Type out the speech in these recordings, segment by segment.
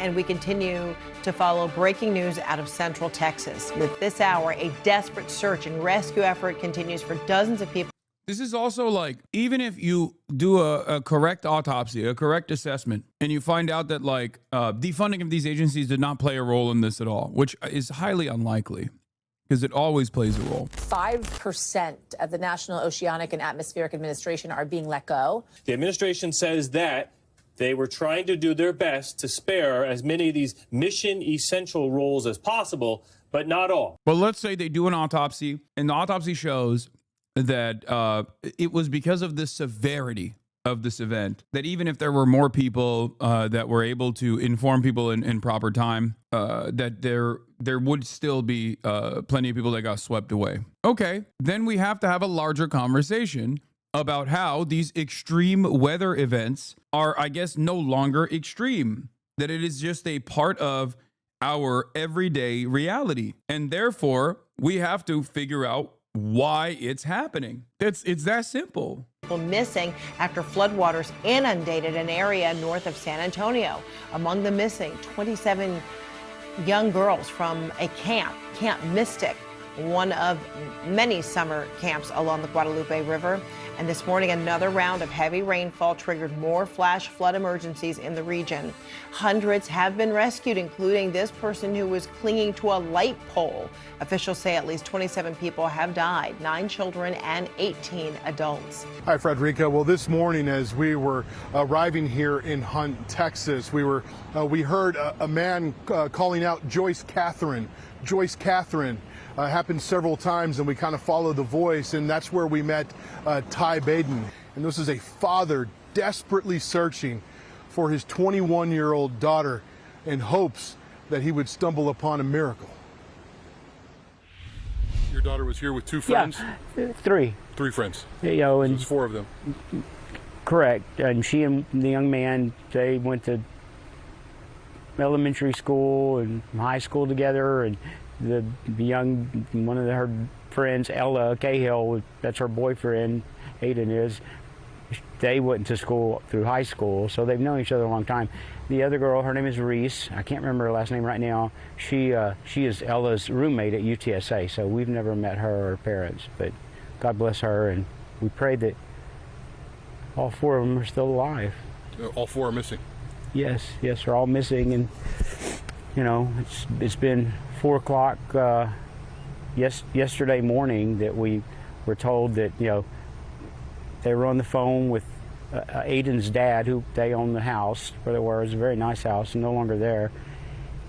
and we continue to follow breaking news out of Central Texas. With this hour, a desperate search and rescue effort continues for dozens of people. This is also like, even if you do a correct autopsy, a correct assessment, and you find out that like defunding of these agencies did not play a role in this at all, which is highly unlikely because it always plays a role. 5% of the National Oceanic and Atmospheric Administration are being let go. The administration says that they were trying to do their best to spare as many of these mission essential roles as possible, but not all. But let's say they do an autopsy, and the autopsy shows that it was because of the severity of this event, that even if there were more people that were able to inform people in proper time, that there would still be plenty of people that got swept away. Okay, then we have to have a larger conversation about how these extreme weather events are, I guess, no longer extreme, that it is just a part of our everyday reality. And therefore, we have to figure out why it's happening. It's that simple. People missing after floodwaters inundated an area north of San Antonio. Among the missing, 27 young girls from a Camp Mystic, one of many summer camps along the Guadalupe River. And this morning, another round of heavy rainfall triggered more flash flood emergencies in the region. Hundreds have been rescued, including this person who was clinging to a light pole. Officials say at least 27 people have died, 9 children and 18 adults. Hi, Frederica. Well, this morning, as we were arriving here in Hunt, Texas, we heard a man calling out Joyce Catherine. Joyce Catherine. Happened several times, and we kind of followed the voice, and that's where we met Ty Baden. And this is a father desperately searching for his 21-year-old daughter in hopes that he would stumble upon a miracle. Your daughter was here with 2 friends? Yeah, 3. 3 friends? You know, and so it's 4 of them? Correct. And she and the young man, they went to elementary school and high school together, and the young, one of her friends, Ella Cahill, that's her boyfriend, Aiden is, they went to school through high school, so they've known each other a long time. The other girl, her name is Reese. I can't remember her last name right now. She is Ella's roommate at UTSA, so we've never met her or her parents, but God bless her, and we pray that all 4 of them are still alive. All 4 are missing? Yes, they're all missing, and you know, it's been 4 o'clock yesterday morning that we were told that, you know, they were on the phone with Aiden's dad, who they own the house where they were. It was a very nice house, and no longer there.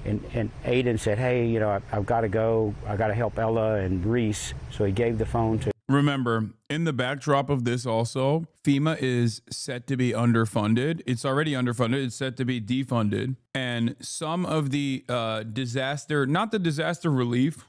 And Aiden said, hey, you know, I've got to go. I got to help Ella and Reese. So he gave the phone to. Remember, in the backdrop of this also, FEMA is set to be underfunded. It's already underfunded. It's set to be defunded. And some of the disaster, not the disaster relief,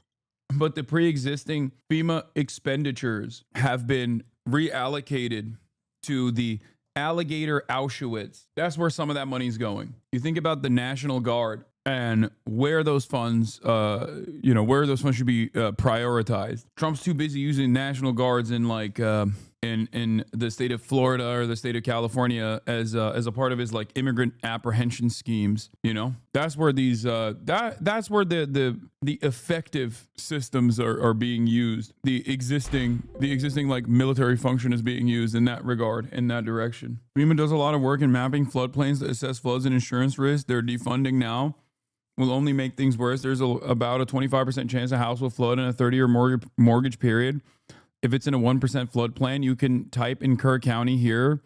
but the pre-existing FEMA expenditures have been reallocated to the Alligator Auschwitz. That's where some of that money is going. You think about the National Guard and where those funds, where those funds should be prioritized. Trump's too busy using National Guards in like in the state of Florida or the state of California as a part of his like immigrant apprehension schemes. You know, that's where these that's where the effective systems are being used. The existing like military function is being used in that regard, in that direction. FEMA does a lot of work in mapping floodplains to assess floods and insurance risk. They're defunding now. Will only make things worse. There's about a 25% chance a house will flood in a 30-year mortgage period. If it's in a 1% floodplain, you can type in Kerr County here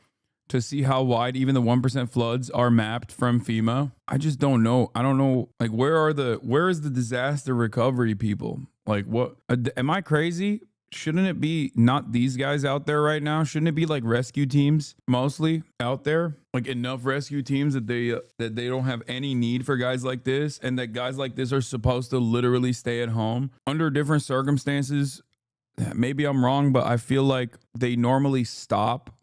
to see how wide even the 1% floods are mapped from FEMA. I just don't know. I don't know. Like, where is the disaster recovery people? Like, what? Am I crazy? Shouldn't it be not these guys out there right now? Shouldn't it be like rescue teams mostly out there? Like enough rescue teams that they don't have any need for guys like this, and that guys like this are supposed to literally stay at home under different circumstances. Maybe I'm wrong, but I feel like they normally stop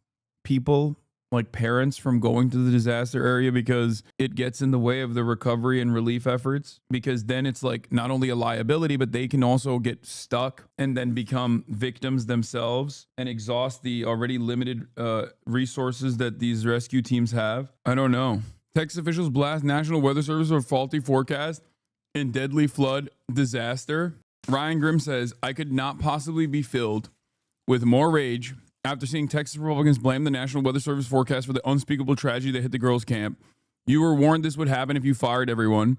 people, like parents, from going to the disaster area because it gets in the way of the recovery and relief efforts, because then it's like not only a liability, but they can also get stuck and then become victims themselves and exhaust the already limited resources that these rescue teams have. I don't know. Texas officials blast National Weather Service for faulty forecast and deadly flood disaster. Ryan Grimm says, I could not possibly be filled with more rage after seeing Texas Republicans blame the National Weather Service forecast for the unspeakable tragedy that hit the girls' camp. You were warned this would happen if you fired everyone.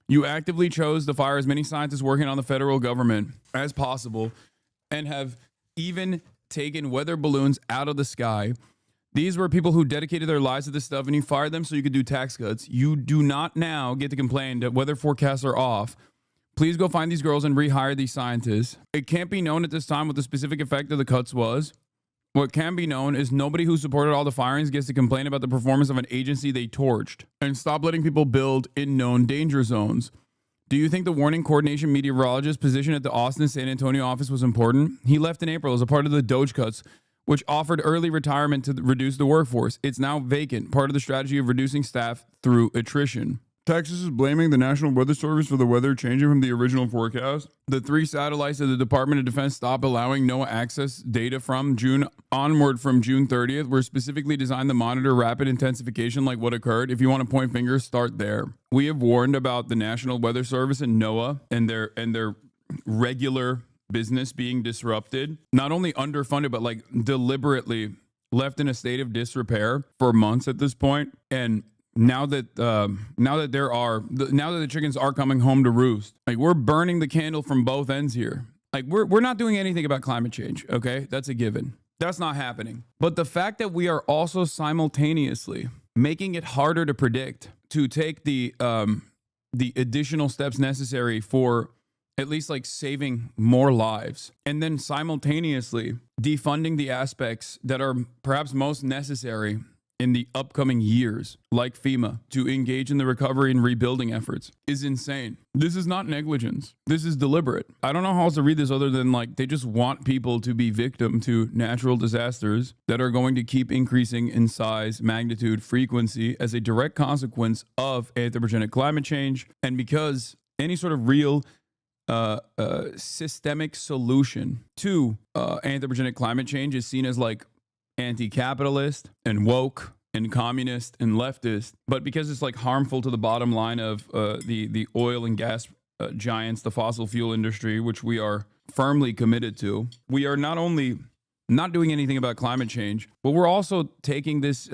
You actively chose to fire as many scientists working on the federal government as possible and have even taken weather balloons out of the sky. These were people who dedicated their lives to this stuff, and you fired them so you could do tax cuts. You do not now get to complain that weather forecasts are off. Please go find these girls and rehire these scientists. It can't be known at this time what the specific effect of the cuts was. What can be known is nobody who supported all the firings gets to complain about the performance of an agency they torched. And stop letting people build in known danger zones. Do you think the warning coordination meteorologist position at the Austin San Antonio office was important? He left in April as a part of the Doge cuts, which offered early retirement to reduce the workforce. It's now vacant, part of the strategy of reducing staff through attrition. Texas is blaming the National Weather Service for the weather changing from the original forecast. The 3 satellites that the Department of Defense stopped allowing NOAA access data from June 30th were specifically designed to monitor rapid intensification like what occurred. If you want to point fingers, start there. We have warned about the National Weather Service and NOAA and their regular business being disrupted, not only underfunded, but like deliberately left in a state of disrepair for months at this point. And now that the chickens are coming home to roost, like we're burning the candle from both ends here. Like we're not doing anything about climate change. Okay. That's a given. That's not happening. But the fact that we are also simultaneously making it harder to predict, to take the additional steps necessary for at least like saving more lives, and then simultaneously defunding the aspects that are perhaps most necessary in the upcoming years, like FEMA, to engage in the recovery and rebuilding efforts, is insane. This is not negligence. This is deliberate. I don't know how else to read this other than like they just want people to be victim to natural disasters that are going to keep increasing in size, magnitude, frequency as a direct consequence of anthropogenic climate change. And because any sort of real systemic solution to anthropogenic climate change is seen as like anti-capitalist and woke and communist and leftist, but because it's like harmful to the bottom line of the oil and gas giants, the fossil fuel industry, which we are firmly committed to, we are not only not doing anything about climate change, but we're also taking this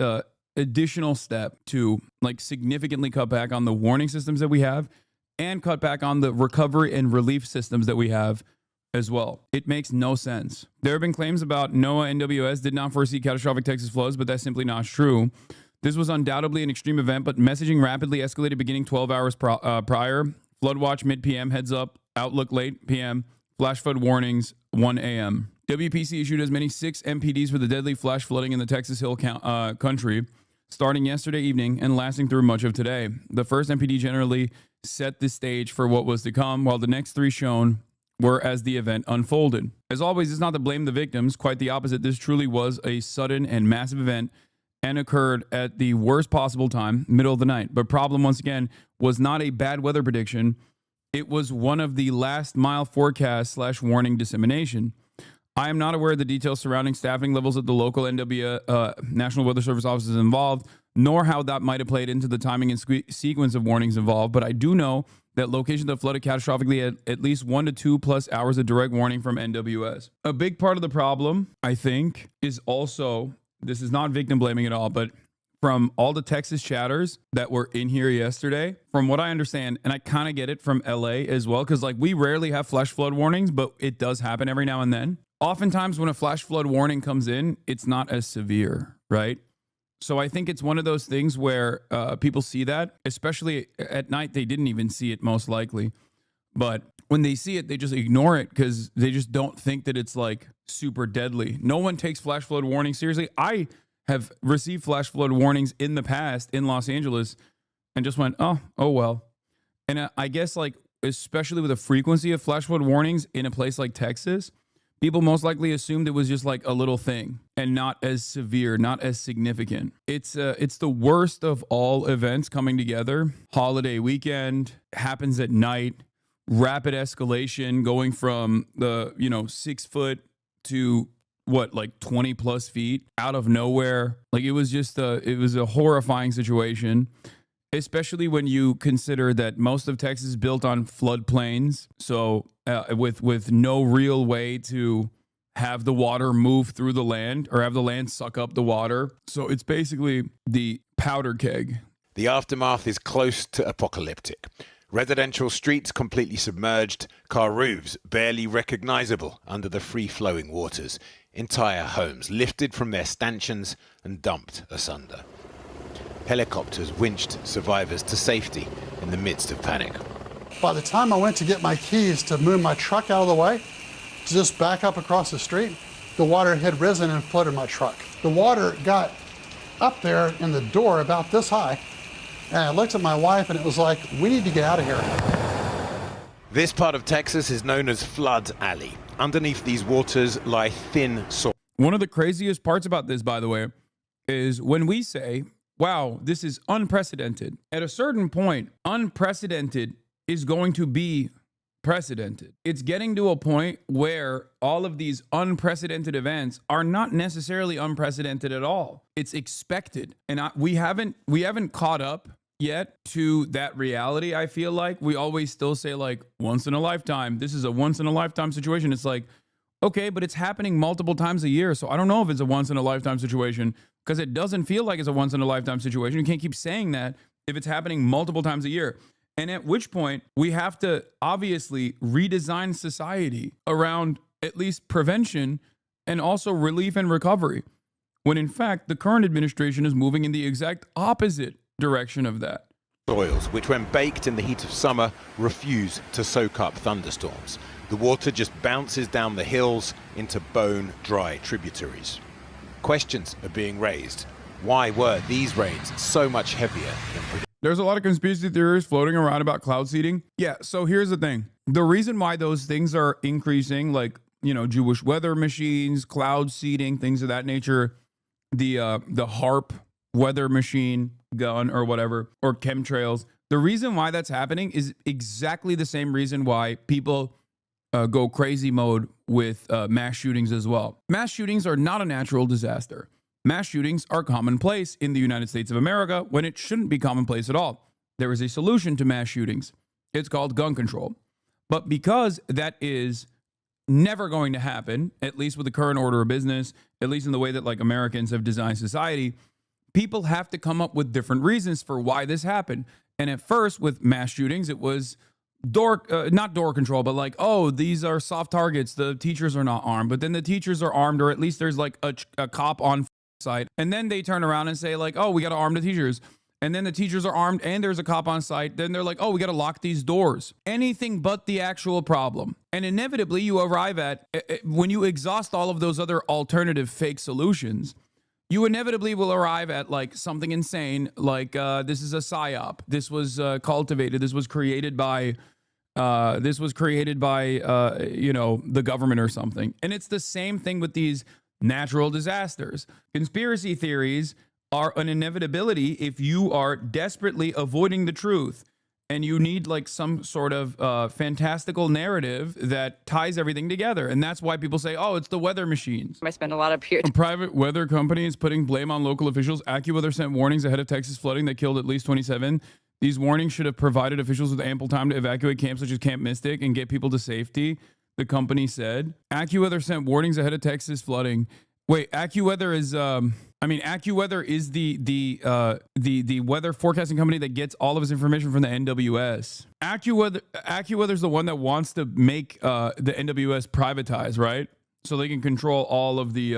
additional step to like significantly cut back on the warning systems that we have and cut back on the recovery and relief systems that we have as well. It makes no sense. There have been claims about NOAA and NWS did not foresee catastrophic Texas floods, but that's simply not true. This was undoubtedly an extreme event, but messaging rapidly escalated beginning 12 hours prior. Flood watch mid-PM, heads up, outlook late PM, flash flood warnings 1 a.m. WPC issued as many 6 MPDs for the deadly flash flooding in the Texas Hill country, starting yesterday evening and lasting through much of today. The first MPD generally set the stage for what was to come, while the next 3 shown were as the event unfolded. As always, it's not to blame the victims. Quite the opposite. This truly was a sudden and massive event and occurred at the worst possible time, middle of the night. But problem, once again, was not a bad weather prediction. It was one of the last mile forecast / warning dissemination. I am not aware of the details surrounding staffing levels at the local National Weather Service offices involved, nor how that might have played into the timing and sequence of warnings involved. But I do know that locations that flooded catastrophically at least 1 to 2 plus hours of direct warning from NWS. A big part of the problem, I think, is also, this is not victim blaming at all, but from all the Texas chatters that were in here yesterday, from what I understand, and I kind of get it from LA as well, because like we rarely have flash flood warnings, but it does happen every now and then. Oftentimes when a flash flood warning comes in, it's not as severe, right? So I think it's one of those things where people see that, especially at night. They didn't even see it most likely. But when they see it, they just ignore it because they just don't think that it's like super deadly. No one takes flash flood warnings seriously. I have received flash flood warnings in the past in Los Angeles and just went, oh well. And I guess like, especially with the frequency of flash flood warnings in a place like Texas, people most likely assumed it was just like a little thing and not as severe, not as significant. It's the worst of all events coming together. Holiday weekend happens at night, rapid escalation going from the, 6 foot to what, like 20 plus feet out of nowhere. Like it was just it was a horrifying situation. especially when you consider that most of Texas is built on floodplains. So with no real way to have the water move through the land or have the land suck up the water. So it's basically the powder keg. The aftermath is close to apocalyptic. Residential streets completely submerged, car roofs barely recognizable under the free-flowing waters. Entire homes lifted from their stanchions and dumped asunder. Helicopters winched survivors to safety in the midst of panic. By the time I went to get my keys to move my truck out of the way, to just back up across the street, the water had risen and flooded my truck. The water got up there in the door about this high, and I looked at my wife and it was like, we need to get out of here. This part of Texas is known as Flood Alley. Underneath these waters lie thin soil. One of the craziest parts about this, by the way, is when we say, wow, this is unprecedented. At a certain point, unprecedented is going to be precedented. It's getting to a point where all of these unprecedented events are not necessarily unprecedented at all. It's expected. And we haven't caught up yet to that reality. I feel like we always still say like once in a lifetime. This is a once in a lifetime situation. It's like, okay, but it's happening multiple times a year. So I don't know if it's a once in a lifetime situation because it doesn't feel like it's a once in a lifetime situation. You can't keep saying that if it's happening multiple times a year. And at which point we have to obviously redesign society around at least prevention and also relief and recovery. When in fact, the current administration is moving in the exact opposite direction of that. Soils, which when baked in the heat of summer, refuse to soak up thunderstorms. The water just bounces down the hills into bone-dry tributaries. Questions are being raised. Why were these rains so much heavier than predicted? There's a lot of conspiracy theories floating around about cloud seeding. Yeah, so here's the thing. The reason why those things are increasing, like, you know, Jewish weather machines, cloud seeding, things of that nature, the HARP weather machine gun or whatever, or chemtrails. The reason why that's happening is exactly the same reason why people go crazy mode with mass shootings as well. Mass shootings are not a natural disaster. Mass shootings are commonplace in the United States of America when it shouldn't be commonplace at all. There is a solution to mass shootings. It's called gun control. But because that is never going to happen, at least with the current order of business, at least in the way that like Americans have designed society, people have to come up with different reasons for why this happened. And at first with mass shootings, it was not door control, but like, oh, these are soft targets. The teachers are not armed, but then the teachers are armed, or at least there's like a cop on site. And then they turn around and say like, oh, we got to arm the teachers. And then the teachers are armed and there's a cop on site. Then they're like, oh, we got to lock these doors. Anything but the actual problem. And inevitably you arrive at, when you exhaust all of those other alternative fake solutions, you inevitably will arrive at like something insane, like this is a psyop. This was cultivated. This was created by, you know, the government or something. And it's the same thing with these natural disasters. Conspiracy theories are an inevitability if you are desperately avoiding the truth and you need like some sort of fantastical narrative that ties everything together. And that's why people say, oh, it's the weather machines. I spend a lot of A private weather company is putting blame on local officials. AccuWeather sent warnings ahead of Texas flooding that killed at least 27. These warnings should have provided officials with ample time to evacuate camps such as Camp Mystic and get people to safety, the company said. AccuWeather sent warnings ahead of Texas flooding. Wait, AccuWeather is AccuWeather is the weather forecasting company that gets all of its information from the NWS. AccuWeather is the one that wants to make the NWS privatize, right? So they can control all of the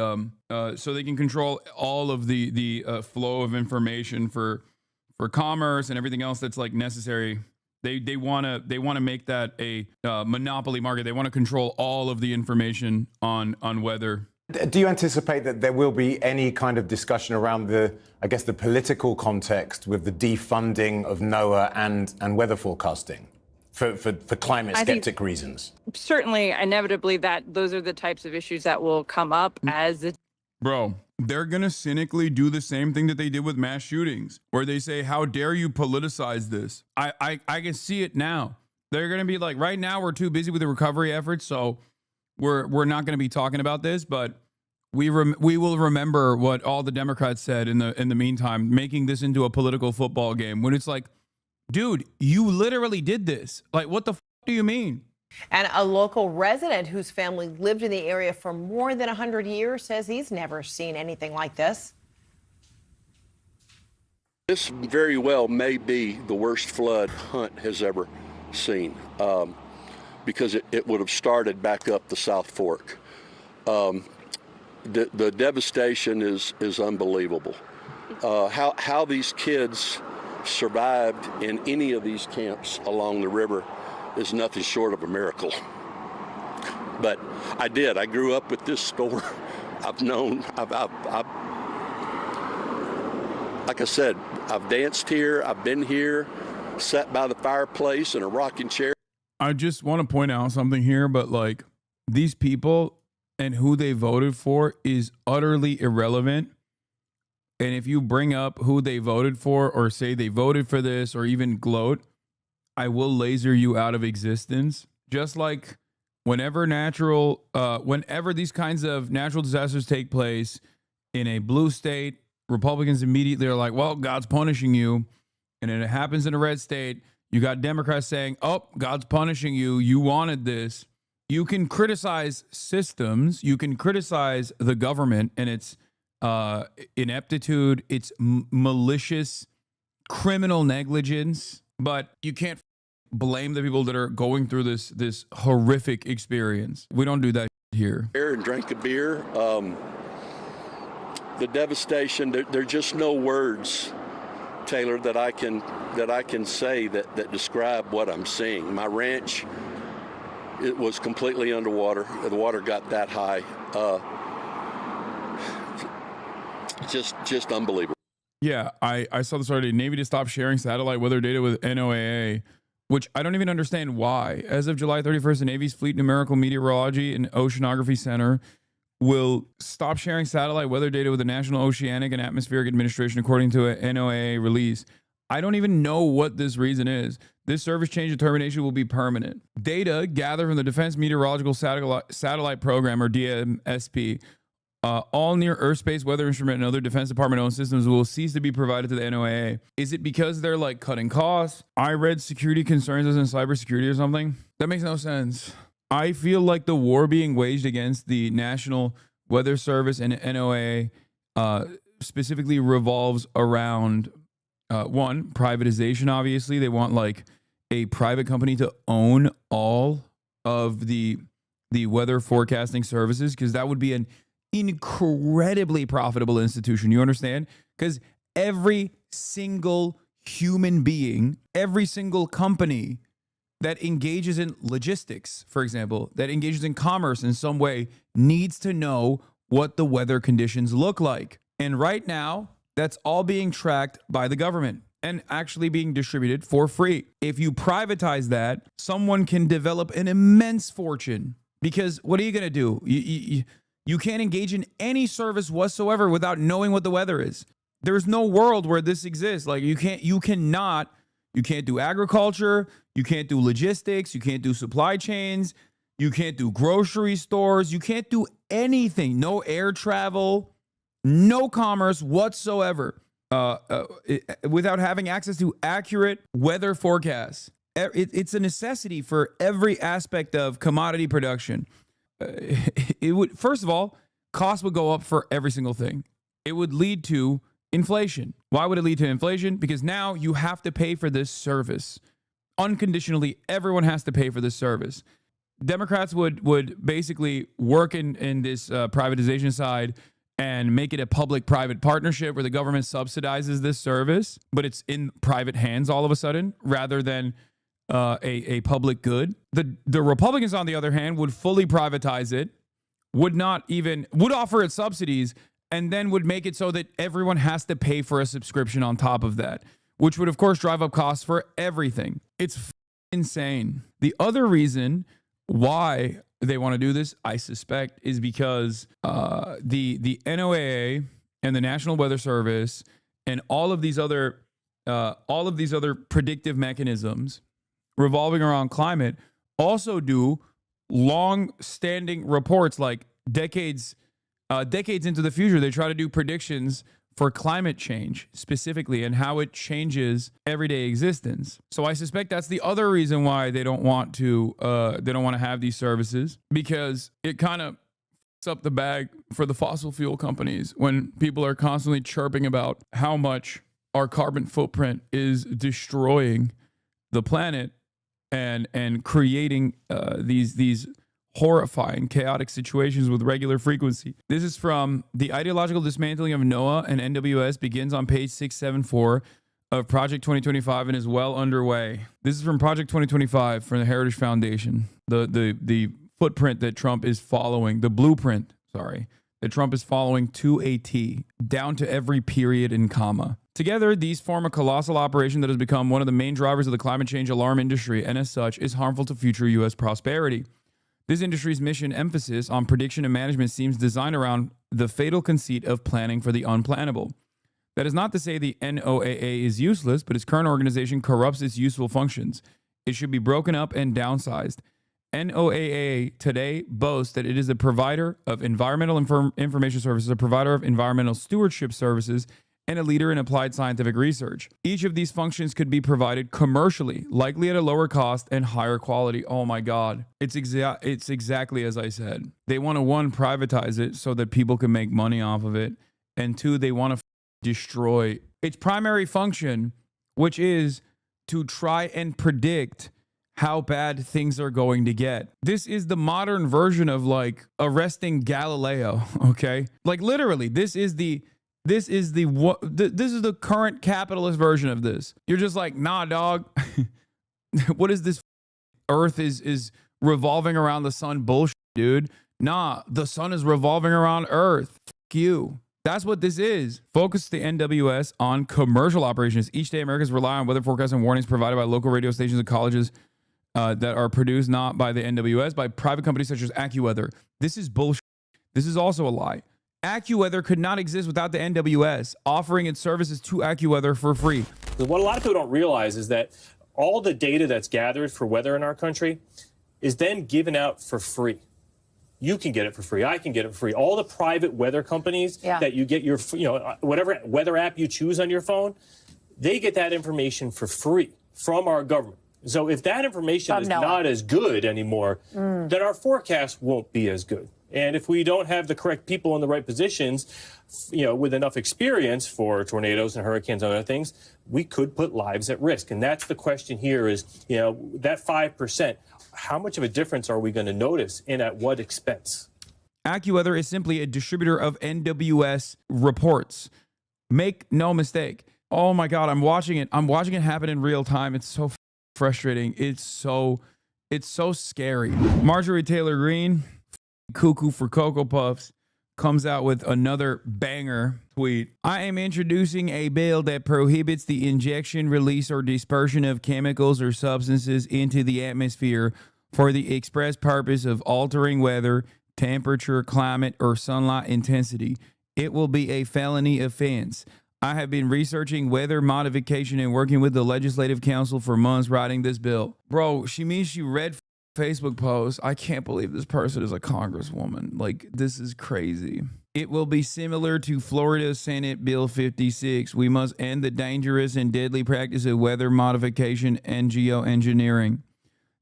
flow of information for commerce and everything else that's like necessary. They want to make that a monopoly market. They want to control all of the information on weather. Do you anticipate that there will be any kind of discussion around the political context with the defunding of NOAA and weather forecasting for climate skeptic reasons? Certainly, inevitably, that those are the types of issues that will come up as the. Bro, they're going to cynically do the same thing that they did with mass shootings, where they say, how dare you politicize this? I can see it now. They're going to be like, right now, we're too busy with the recovery efforts, so we're not going to be talking about this, but We will remember what all the Democrats said in the meantime, making this into a political football game when it's like, dude, you literally did this. Like, what the do you mean? And a local resident whose family lived in the area for more than 100 years says he's never seen anything like this. This very well may be the worst flood Hunt has ever seen, because it would have started back up the South Fork. The devastation is unbelievable. How these kids survived in any of these camps along the river is nothing short of a miracle. But I grew up with this store. I've like I said, I've danced here, I've been here, sat by the fireplace in a rocking chair. I just want to point out something here, but like, these people and who they voted for is utterly irrelevant. And if you bring up who they voted for or say they voted for this or even gloat, I will laser you out of existence. Just like whenever these kinds of natural disasters take place in a blue state, Republicans immediately are like, well, God's punishing you. And then it happens in a red state. You got Democrats saying, oh, God's punishing you. You wanted this. You can criticize systems. You can criticize the government and its ineptitude, its malicious criminal negligence. But you can't blame the people that are going through this horrific experience. We don't do that here. And drank a beer. The devastation, there are just no words, Taylor, that I can say that describe what I'm seeing. My ranch, it was completely underwater. The water got that high. Just unbelievable. Yeah, I saw this already. Navy to stop sharing satellite weather data with NOAA, which I don't even understand why. As of July 31st, the Navy's Fleet Numerical Meteorology and Oceanography Center will stop sharing satellite weather data with the National Oceanic and Atmospheric Administration, according to a NOAA release. I don't even know what this reason is. This service change determination will be permanent. Data gathered from the Defense Meteorological Satellite Program, or DMSP, all near Earth space weather instrument and other Defense Department-owned systems will cease to be provided to the NOAA. Is it because they're like cutting costs? I read security concerns as in cybersecurity or something. That makes no sense. I feel like the war being waged against the National Weather Service and NOAA specifically revolves around one, privatization. Obviously, they want like a private company to own all of the weather forecasting services, because that would be an incredibly profitable institution. You understand? Because every single human being, every single company that engages in logistics, for example, that engages in commerce in some way, needs to know what the weather conditions look like. And right now, that's all being tracked by the government and actually being distributed for free. If you privatize that, someone can develop an immense fortune, because what are you going to do? You can't engage in any service whatsoever without knowing what the weather is. There's no world where this exists. Like you can't do agriculture, you can't do logistics, you can't do supply chains, you can't do grocery stores, you can't do anything. No air travel, no commerce whatsoever without having access to accurate weather forecasts. It's a necessity for every aspect of commodity production. It would, first of all, costs would go up for every single thing. It would lead to inflation. Why would it lead to inflation? Because now you have to pay for this service. Unconditionally, everyone has to pay for this service. Democrats would basically work in this privatization side and make it a public-private partnership where the government subsidizes this service, but it's in private hands all of a sudden rather than a public good. The Republicans, on the other hand, would fully privatize it, would offer it subsidies, and then would make it so that everyone has to pay for a subscription on top of that, which would, of course, drive up costs for everything. It's insane. The other reason why they want to do this, I suspect, is because the NOAA and the National Weather Service and all of these other predictive mechanisms revolving around climate also do long-standing reports, like decades decades into the future, they try to do predictions for climate change specifically and how it changes everyday existence. So I suspect that's the other reason why they don't want to have these services, because it kind of fucks up the bag for the fossil fuel companies when people are constantly chirping about how much our carbon footprint is destroying the planet and creating these horrifying, chaotic situations with regular frequency. This is from The Ideological Dismantling of NOAA and NWS, begins on page 674 of Project 2025 and is well underway. This is from Project 2025 from the Heritage Foundation. The footprint that Trump is following, the blueprint, that Trump is following to a T, down to every period and comma. Together, these form a colossal operation that has become one of the main drivers of the climate change alarm industry, and as such, is harmful to future U.S. prosperity. This industry's mission emphasis on prediction and management seems designed around the fatal conceit of planning for the unplannable. That is not to say the NOAA is useless, but its current organization corrupts its useful functions. It should be broken up and downsized. NOAA today boasts that it is a provider of environmental information services, a provider of environmental stewardship services, and a leader in applied scientific research. Each of these functions could be provided commercially, likely at a lower cost and higher quality. Oh my God. It's exactly as I said. They want to, one, privatize it so that people can make money off of it, and two, they want to destroy its primary function, which is to try and predict how bad things are going to get. This is the modern version of like arresting Galileo, okay? Like literally, this is the current capitalist version of this. You're just like, nah, dog. What is this? Earth is revolving around the sun bullshit, dude. Nah, the sun is revolving around Earth. Fuck you. That's what this is. Focus the NWS on commercial operations. Each day, Americans rely on weather forecasts and warnings provided by local radio stations and colleges that are produced not by the NWS, by private companies such as AccuWeather. This is bullshit. This is also a lie. AccuWeather could not exist without the NWS offering its services to AccuWeather for free. What a lot of people don't realize is that all the data that's gathered for weather in our country is then given out for free. You can get it for free. I can get it for free. All the private weather companies that you get your, whatever weather app you choose on your phone, they get that information for free from our government. So if that information is not as good anymore, then our forecast won't be as good. And if we don't have the correct people in the right positions, with enough experience for tornadoes and hurricanes and other things, we could put lives at risk. And that's the question here is, that 5%, how much of a difference are we going to notice and at what expense? AccuWeather is simply a distributor of NWS reports. Make no mistake. Oh my God, I'm watching it. I'm watching it happen in real time. It's so frustrating. It's so scary. Marjorie Taylor Greene, cuckoo for Cocoa Puffs, comes out with another banger tweet. I am introducing a bill that prohibits the injection, release, or dispersion of chemicals or substances into the atmosphere for the express purpose of altering weather, temperature, climate, or sunlight intensity. It will be a felony offense. I have been researching weather modification and working with the Legislative Council for months writing this bill. Bro, she means she read Facebook posts. I can't believe this person is a congresswoman. Like, this is crazy. It will be similar to Florida Senate Bill 56. We must end the dangerous and deadly practice of weather modification and geoengineering.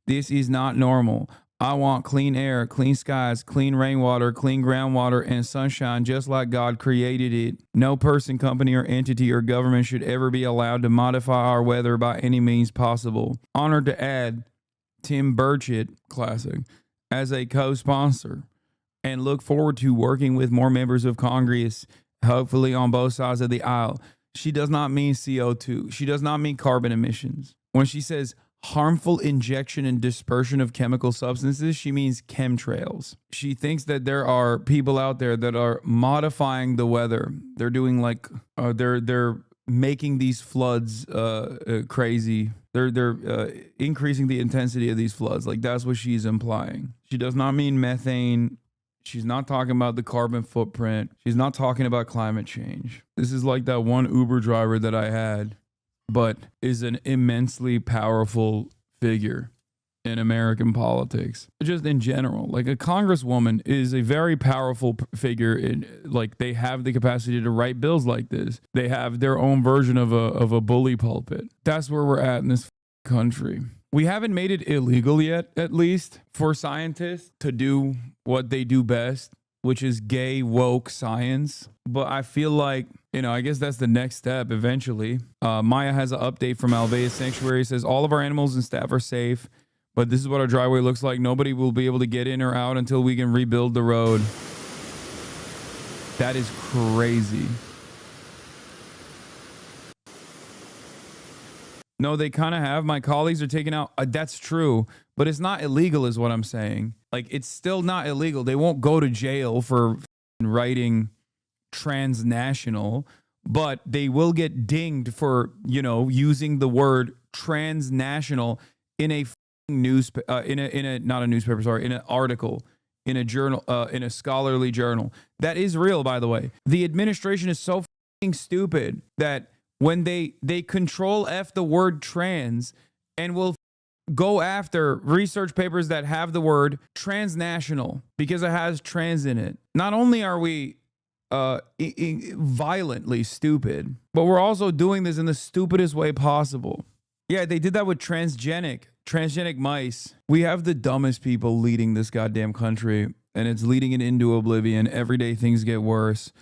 This is not normal. I want clean air, clean skies, clean rainwater, clean groundwater, and sunshine just like God created it. No person, company, or entity or government should ever be allowed to modify our weather by any means possible. Honored to add Tim Burchett, classic, as a co-sponsor, and look forward to working with more members of Congress, hopefully on both sides of the aisle. She does not mean CO2. She does not mean carbon emissions. When she says harmful injection and dispersion of chemical substances, she means chemtrails. She thinks that there are people out there that are modifying the weather. They're doing like, they're making these floods crazy. They're increasing the intensity of these floods. Like, that's what she's implying. She does not mean methane. She's not talking about the carbon footprint. She's not talking about climate change. This is like that one Uber driver that I had, but is an immensely powerful figure in American politics, just in general. Like a congresswoman is a very powerful figure in, like, they have the capacity to write bills like this. They have their own version of a bully pulpit. That's where we're at in this country. We haven't made it illegal yet, at least, for scientists to do what they do best, which is gay woke science. But I feel like, you know, I guess that's the next step eventually. Maya has an update from Alveus Sanctuary. It says all of our animals and staff are safe, but this is what our driveway looks like. Nobody will be able to get in or out until we can rebuild the road. That is crazy. No, they kind of have. My colleagues are taking out. That's true, but it's not illegal is what I'm saying. Like, it's still not illegal. They won't go to jail for writing transnational, but they will get dinged for, you know, using the word transnational in a newspaper, in a not a newspaper, sorry, in an article, in a journal, in a scholarly journal. That is real, by the way. The administration is so stupid that when they control F the word trans and will go after research papers that have the word transnational because it has trans in it. Not only are we violently stupid, but we're also doing this in the stupidest way possible. Yeah, they did that with transgenic mice. We have the dumbest people leading this goddamn country, and it's leading it into oblivion. Every day things get worse.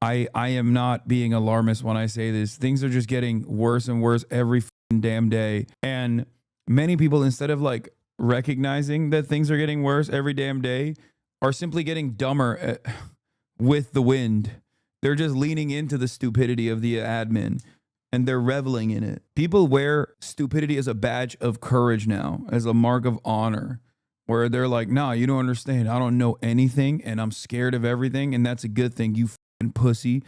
I am not being alarmist when I say this. Things are just getting worse and worse every damn day. And many people, instead of like recognizing that things are getting worse every damn day, are simply getting dumber with the wind. They're just leaning into the stupidity of the admin and they're reveling in it. People wear stupidity as a badge of courage now, as a mark of honor, where they're like, nah, you don't understand. I don't know anything and I'm scared of everything. And that's a good thing, you pussy.